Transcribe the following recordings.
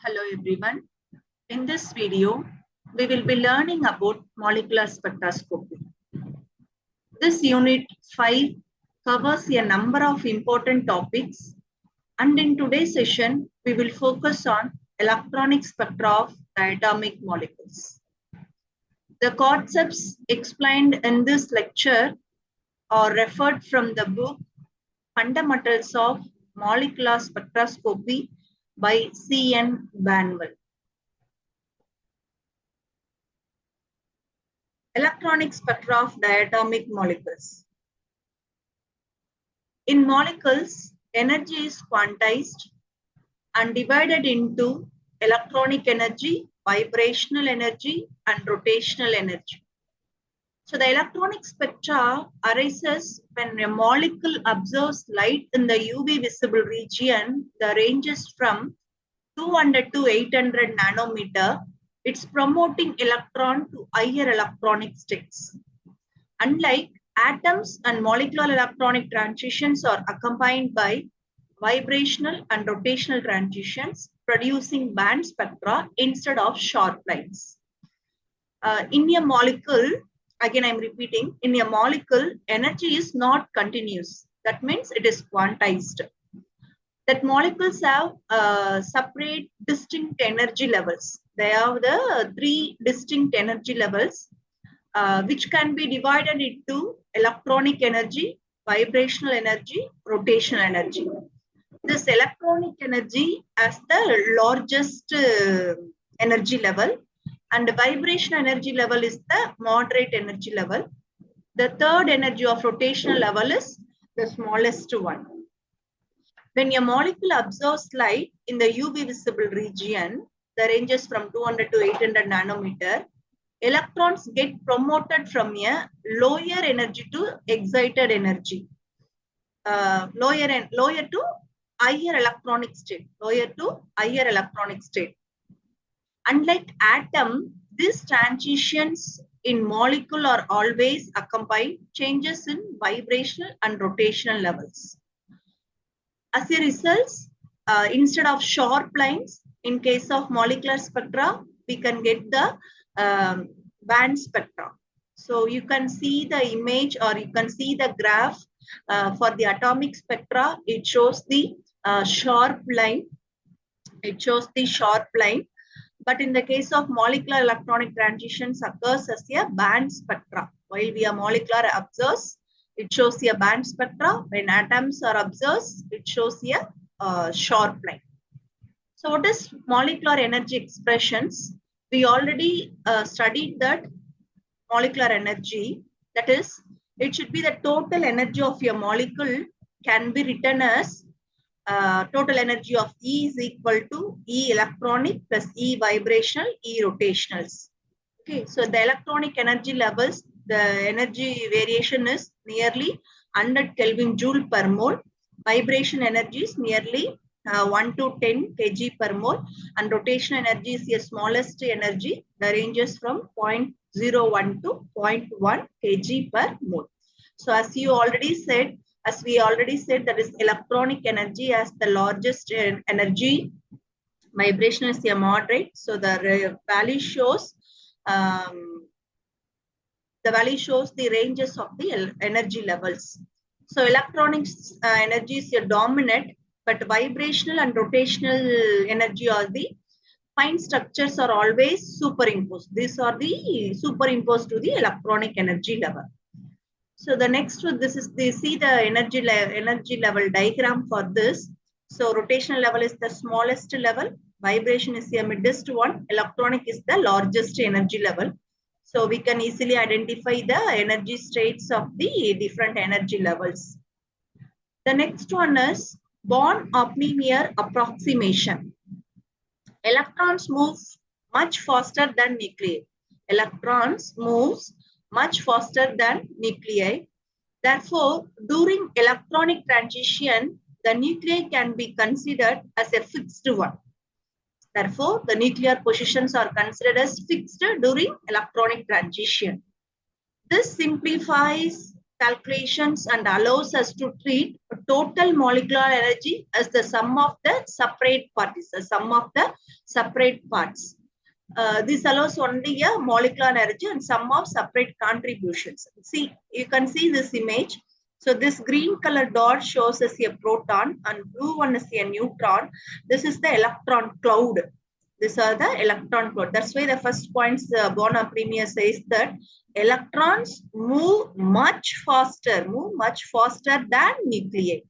Hello everyone. In this video, we will be learning about molecular spectroscopy. This unit 5 covers a number of important topics, and in today's session, we will focus on electronic spectra of diatomic molecules. The concepts explained in this lecture are referred from the book Fundamentals of Molecular Spectroscopy by C.N. Banwell. Electronic spectra of diatomic molecules. In molecules, energy is quantized and divided into electronic energy, vibrational energy, and rotational energy. So the electronic spectra arises when a molecule absorbs light in the UV visible region. The range is from 200 to 800 nanometer. It's promoting electron to higher electronic states. Unlike atoms and molecular electronic transitions are accompanied by vibrational and rotational transitions, producing band spectra instead of sharp lines. In a molecule, again I'm repeating, in a molecule, energy is not continuous. That means it is quantized. That molecules have separate distinct energy levels. They have the three distinct energy levels, which can be divided into electronic energy, vibrational energy, rotational energy. This electronic energy has the largest energy level, and the vibrational energy level is the moderate energy level. The third energy of rotational level is the smallest one. When a molecule absorbs light in the UV visible region, the ranges from 200 to 800 nanometer, electrons get promoted from a lower energy to excited energy, lower to higher electronic state, Unlike atom, these transitions in molecule are always accompanied changes in vibrational and rotational levels. As a result, instead of sharp lines, in case of molecular spectra, we can get the band spectra. So you can see the image, or you can see the graph for the atomic spectra. It shows the sharp line. But in the case of molecular electronic transitions occurs as a band spectra. While we are molecular observes, it shows a band spectra. When atoms are observed, it shows a sharp line. So what is molecular energy expressions? We already studied that molecular energy, that is, it should be the total energy of a molecule can be written as total energy of E is equal to E electronic plus E vibrational, E rotationals. Okay, so the electronic energy levels, the energy variation is nearly 100 Kelvin joule per mole. Vibration energy is nearly 1 to 10 kg per mole, and rotational energy is the smallest energy. The ranges from 0.01 to 0.1 kg per mole. So as we already said, that is electronic energy as the largest energy. Vibration is a moderate. So the value shows the ranges of the energy levels. So electronic energy is a dominant, but vibrational and rotational energy are the fine structures are always superimposed. These are the superimposed to the electronic energy level. So the next one, this is they see the energy level diagram for this. So rotational level is the smallest level, vibration is the midest one, electronic is the largest energy level. So we can easily identify the energy states of the different energy levels. The next one is Born-Oppenheimer approximation. Electrons move much faster than nuclei. Electrons moves much faster than nuclei. Therefore, during electronic transition, the nuclei can be considered as a fixed one. Therefore, the nuclear positions are considered as fixed during electronic transition. This simplifies calculations and allows us to treat total molecular energy as the sum of the separate parts, the sum of the separate parts. This allows only a molecular energy and sum of separate contributions. See, you can see this image. So this green color dot shows us a proton and blue one is a neutron. This is the electron cloud. These are the electron cloud. That's why the first points Bonner Premier says that electrons move much faster than nuclei.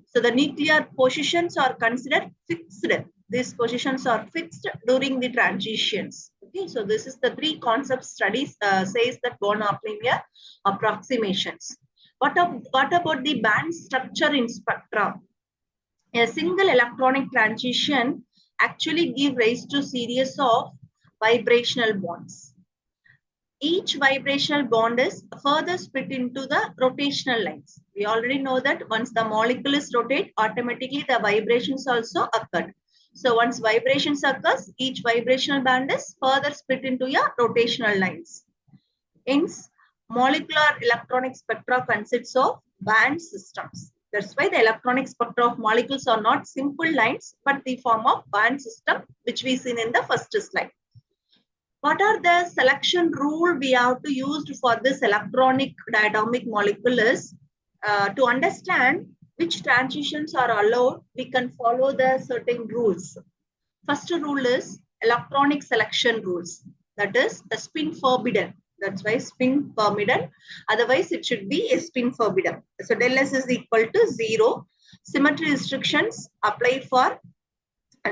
So the nuclear positions are considered fixed. These positions are fixed during the transitions. Okay, so this is the three concept studies says that Bonner Premier approximations. What about the band structure in spectra? A single electronic transition actually gives rise to series of vibrational bonds. Each vibrational bond is further split into the rotational lines. We already know that once the molecules rotate, automatically the vibrations also occur. So once vibrations occurs, each vibrational band is further split into your rotational lines. Hence, molecular electronic spectra consists of band systems. That's why the electronic spectra of molecules are not simple lines, but the form of band system, which we seen in the first slide. What are the selection rule we have to use for this electronic diatomic molecule is to understand which transitions are allowed, we can follow the certain rules. First rule is electronic selection rules. That is a spin forbidden. That's why spin permitted. Otherwise, it should be a spin forbidden. So del S is equal to 0. Symmetry restrictions apply for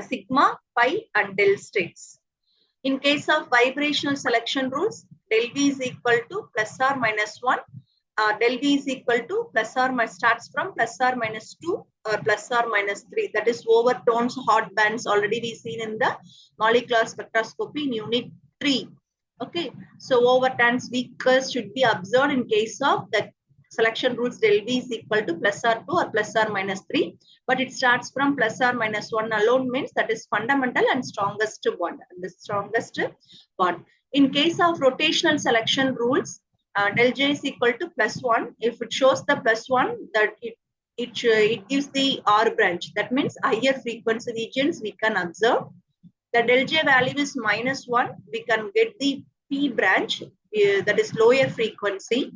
sigma, pi, and del states. In case of vibrational selection rules, del V is equal to plus or minus 1. Del V is equal to plus or minus starts from plus or minus 2 or plus or minus 3. That is overtones, hot bands already we seen in the molecular spectroscopy in unit 3. Okay, so overtones weakest should be observed in case of the selection rules del V is equal to plus or 2 or plus or minus 3. But it starts from plus or minus 1 alone means that is fundamental and strongest bond. The strongest bond. In case of rotational selection rules, del J is equal to plus 1. If it shows the plus 1, that it gives the R branch. That means higher frequency regions we can observe. The del J value is minus 1. We can get the P branch, that is lower frequency.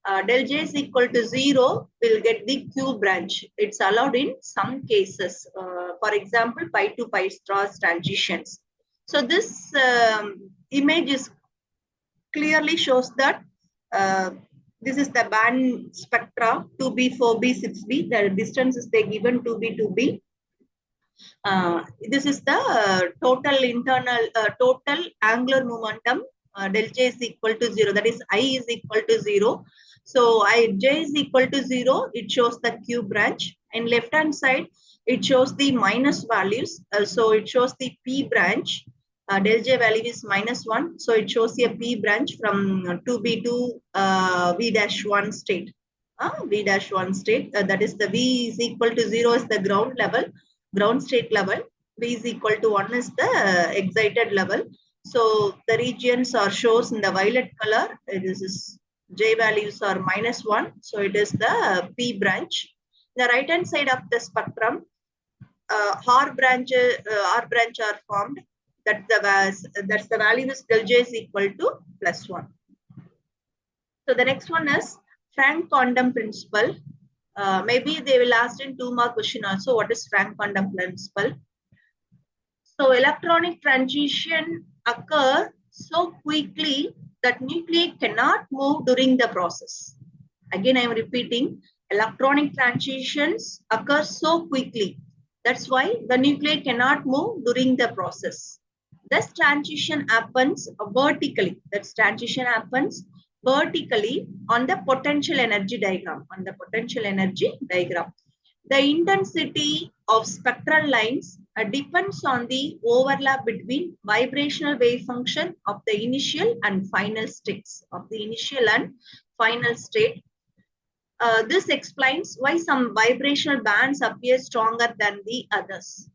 Del J is equal to 0, we'll get the Q branch. It's allowed in some cases. For example, pi to pi straws transitions. So this image is clearly shows that this is the band spectra 2B, 4B, 6B. The distances they given 2B, 2B. This is the total angular momentum. Del J is equal to 0. That is I is equal to 0. So J is equal to 0. It shows the Q branch. And left hand side, it shows the minus values. So it shows the P branch. Del J value is minus 1. So it shows a P branch from 2B to V-1 state. V-1 state. That is the V is equal to 0 is the ground level. Ground state level. V is equal to 1 is the excited level. So the regions are shows in the violet color. This is J values are minus 1. So it is the P branch. The right hand side of the spectrum, R branch are formed. That's the value is del J is equal to plus 1. So the next one is Frank-Condon principle. Maybe they will ask in 2 mark question also. What is Frank-Condon principle? So electronic transition occur so quickly that nuclei cannot move during the process. Again, I am repeating, electronic transitions occur so quickly. That's why the nuclei cannot move during the process. This transition happens vertically. That transition happens vertically on the potential energy diagram. The intensity of spectral lines depends on the overlap between vibrational wave function of the initial and final states This explains why some vibrational bands appear stronger than the others.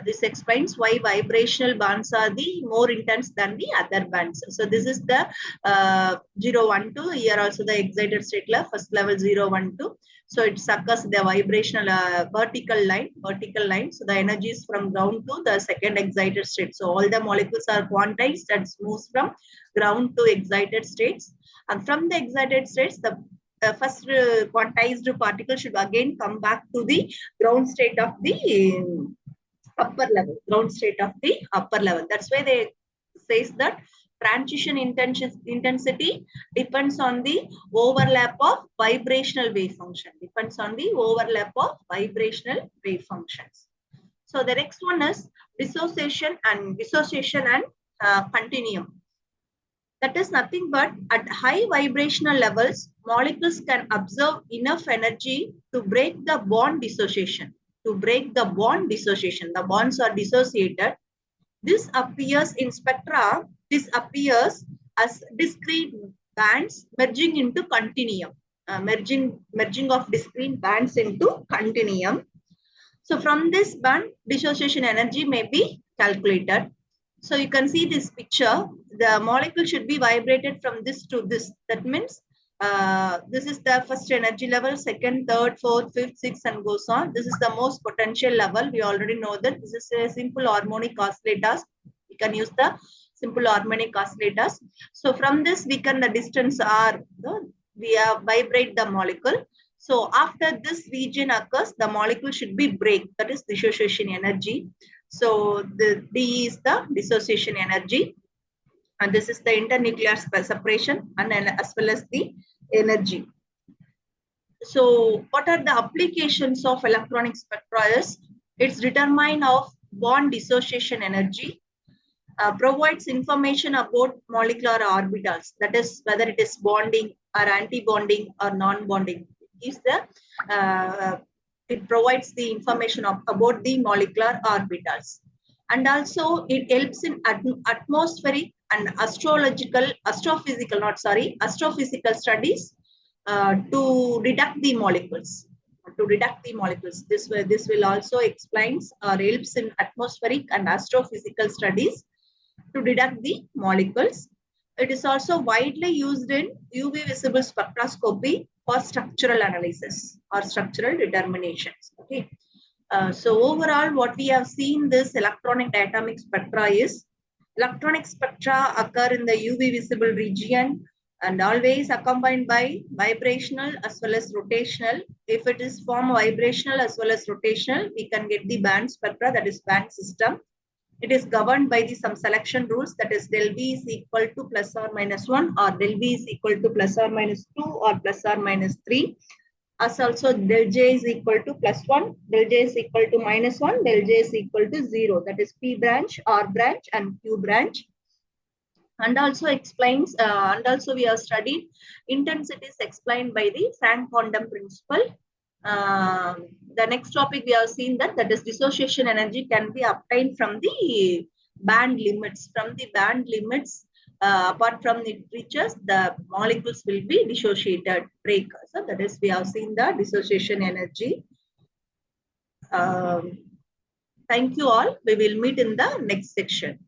This explains why vibrational bands are the more intense than the other bands. So this is the 0, 1, 2. Here also the excited state level, first level 0, 1, 2. So it occurs the vibrational vertical line. So the energy is from ground to the second excited state. So all the molecules are quantized and moves from ground to excited states. And from the excited states, the first quantized particle should again come back to the ground state of the upper level, ground state of the upper level. That's why they says that transition intensity depends on the overlap of vibrational wave function. Depends on the overlap of vibrational wave functions. So the next one is dissociation and continuum. That is nothing but at high vibrational levels, molecules can absorb enough energy to break the bond dissociation. To break the bond dissociation, the bonds are dissociated. This appears in spectra. This appears as discrete bands merging into continuum. Merging of discrete bands into continuum. So from this band, dissociation energy may be calculated. So you can see this picture. The molecule should be vibrated from this to this. That means this is the first energy level, second, third, fourth, fifth, sixth, and goes on. This is the most potential level. We already know that this is a simple harmonic oscillators. We can use the simple harmonic oscillators. So from this, we can the distance r. We vibrate the molecule. So after this region occurs, the molecule should be break. That is dissociation energy. So the D is the dissociation energy. And this is the internuclear separation and as well as the energy. So what are the applications of electronic spectra is, it's determined of bond dissociation energy, provides information about molecular orbitals, that is whether it is bonding or anti-bonding or non-bonding. It provides the information about the molecular orbitals. And also it helps in atmospheric and astrophysical studies to detect the molecules. This will also explains or helps in atmospheric and astrophysical studies to detect the molecules. It is also widely used in UV visible spectroscopy for structural analysis or structural determinations. Okay. So overall, what we have seen this electronic diatomic spectra is, electronic spectra occur in the UV visible region and always accompanied by vibrational as well as rotational. If it is form vibrational as well as rotational, we can get the band spectra, that is band system. It is governed by some selection rules, that is del V is equal to plus or minus 1 or del V is equal to plus or minus 2 or plus or minus 3. As also del J is equal to plus 1, del J is equal to minus 1, del J is equal to 0. That is P branch, R branch and Q branch. And also explains, and also we have studied intensities explained by the Frank quantum principle. The next topic we have seen that is dissociation energy can be obtained from the band limits. From the band limits, apart from it reaches, the molecules will be dissociated, break. So that is, we have seen the dissociation energy. Thank you all. We will meet in the next section.